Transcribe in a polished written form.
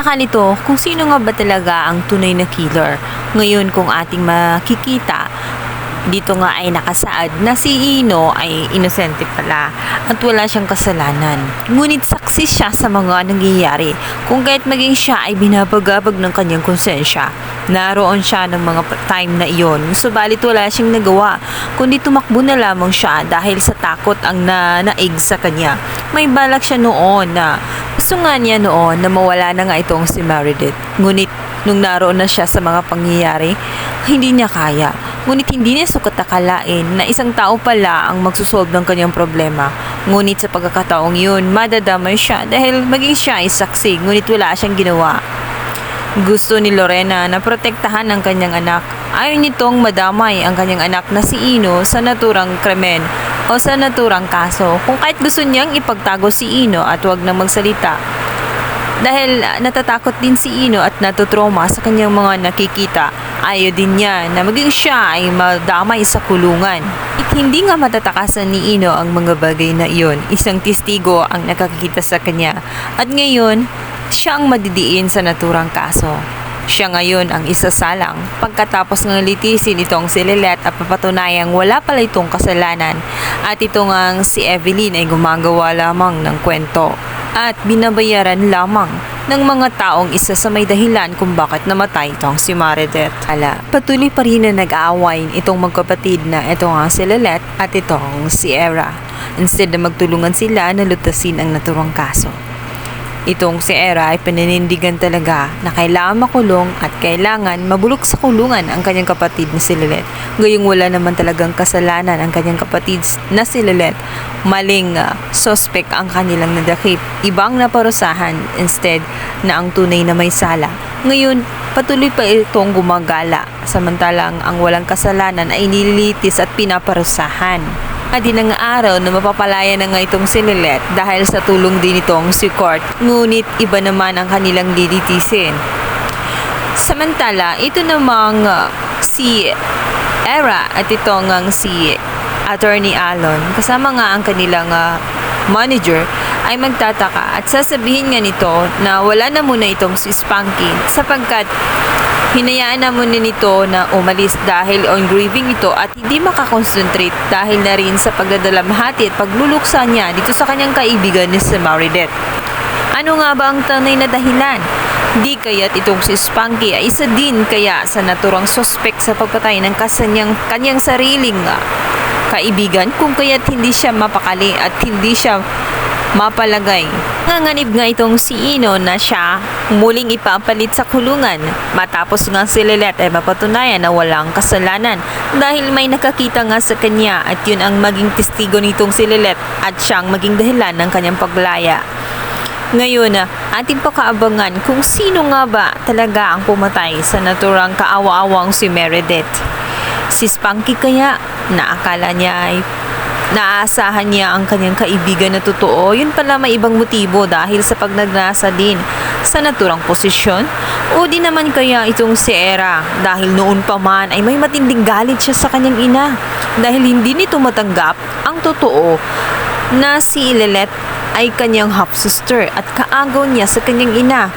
Saka nito kung sino nga ba talaga ang tunay na killer. Ngayon kung ating makikita, dito nga ay nakasaad na si Ino ay inosente pala at wala siyang kasalanan. Ngunit saksi siya sa mga nangyayari kung kahit maging siya ay binabagabag ng kanyang konsensya. Naroon siya ng mga time na iyon, subalit wala siyang nagawa kundi tumakbo na lamang siya dahil sa takot ang naig sa kanya. May balak siya noon na gusto nga niya noon na mawala na nga itong si Meredith. Ngunit nung naroon na siya sa mga pangyayari, hindi niya kaya. Ngunit hindi niya sukat akalain na isang tao pala ang magsusolve ng kanyang problema. Ngunit sa pagkakataong yun, madadamay siya dahil maging siya ay saksi, ngunit wala siyang ginawa. Gusto ni Lorena na protektahan ang kanyang anak. Ayaw nitong madamay ang kanyang anak na si Ino sa naturang krimen o sa naturang kaso. Kung kahit gusto niyang ipagtago si Ino at huwag nang magsalita. Dahil natatakot din si Ino at natutroma sa kanyang mga nakikita. Ayaw din niya na maging siya ay madamay sa kulungan. At hindi nga matatakasan ni Ino ang mga bagay na iyon. Isang testigo ang nakakita sa kanya. At ngayon, siya ang madidiin sa naturang kaso. Siya ngayon ang isasalang pagkatapos ng litisin itong si Lilette at papatunayang wala pala itong kasalanan at ito ngang si Evelyn ay gumagawa lamang ng kwento at binabayaran lamang ng mga taong isa sa may dahilan kung bakit namatay itong si Meredith. Patuloy pa rin na nag-aaway itong magkapatid na ito nga si Lilette at itong si Era. Instead na magtulungan sila na lutasin ang naturang kaso. Itong si Era ay paninindigan talaga na kailangan makulong at kailangan mabulok sa kulungan ang kanyang kapatid na si Lilette. Gayong wala naman talagang kasalanan ang kanyang kapatid na si Lilette. Maling suspect ang kanilang nadakip. Ibang naparusahan instead na ang tunay na may sala. Ngayon, patuloy pa itong gumagala samantalang ang walang kasalanan ay nililitis at pinaparusahan. At ng araw na mapapalaya na nga itong si Lilette dahil sa tulong din itong si Court. Ngunit iba naman ang kanilang lilitisin. Samantala, ito namang si Era at ito ngang si Attorney Alon kasama nga ang kanilang manager ay magtataka at sasabihin nga nito na wala na muna itong si Spanky sapagkat hinayaan na muna nito na umalis dahil on grieving ito at hindi makakonsentrate dahil na rin sa pagdadalamhati at pagluluksa niya dito sa kanyang kaibigan ni si Meredith. Ano nga ba ang tunay na dahilan? Di kaya't itong si Spanky ay isa din kaya sa naturang suspect sa pagpatay ng kanyang sariling kaibigan kung kaya't hindi siya mapakali at hindi siya mapalagay. Nanganib nga itong si Ino na siya muling ipapalit sa kulungan matapos nga si Lilette ay mapatunayan na walang kasalanan dahil may nakakita nga sa kanya at yun ang maging testigo nitong si Lilette at siyang maging dahilan ng kanyang paglaya. Ngayon, ating pakaabangan kung sino nga ba talaga ang pumatay sa naturang kaawa-awang si Meredith. Si Spanky kaya na akala niya ay naaasahan niya ang kanyang kaibigan na totoo, yun pala may ibang motibo dahil sa pagnagnasa din sa naturang posisyon? O di naman kaya itong si Era dahil noon pa man ay may matinding galit siya sa kanyang ina dahil hindi nito matanggap ang totoo na si Lilette ay kanyang half-sister at kaagaw niya sa kanyang ina.